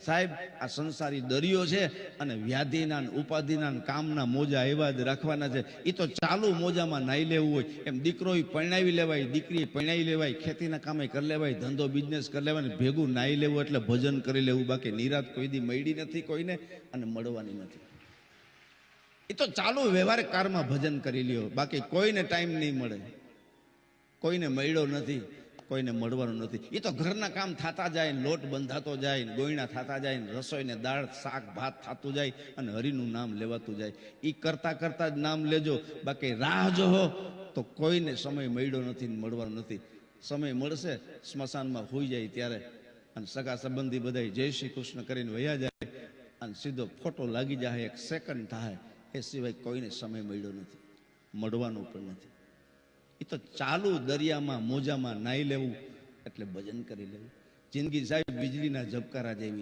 સાહેબ આ સંસારી દરિયો છે અને વ્યાધિના ઉપાધિના કામના મોજા એવા જ રાખવાના છે. એ તો ચાલુ મોજામાં નાઈ લેવું હોય એમ દીકરો પરણાવી લેવાય, દીકરી પરણાવી લેવાય, ખેતીના કામે કરી લેવાય, ધંધો બિઝનેસ કરી લેવાય, ભેગું નાઈ લેવું એટલે ભજન કરી લેવું. બાકી નિરાત કોઈ દી મળી નથી કોઈને અને મળવાની નથી. એ તો ચાલુ વ્યવહારિક કારમાં ભજન કરી લ્યો. બાકી કોઈને ટાઈમ નહીં મળે, કોઈને મળ્યો નથી, કોઈને મળવાનું નથી. એ તો ઘરના કામ થતા જાય, લોટ બંધાતો જાય, ગોયણા થતા જાય, રસોઈને દાળ શાક ભાત થતું જાય અને હરિનું નામ લેવાતું જાય. એ કરતા કરતા જ નામ લેજો. બાકી રાહ જોહો તો કોઈને સમય મળ્યો નથી, મળવાનો નથી. સમય મળશે સ્મશાનમાં હોઈ જાય ત્યારે અને સગા સંબંધી બધા જય શ્રી કૃષ્ણ કરીને વયા જાય અને સીધો ફોટો લાગી જાય, એક સેકન્ડ થાય. એ સિવાય કોઈને સમય મળ્યો નથી, મળવાનું પણ નથી. એ તો ચાલુ દરિયામાં મોજામાં નાઈ લેવું એટલે ભજન કરી લેવું. જિંદગી સાહેબ વીજળીના ઝબકારા જેવી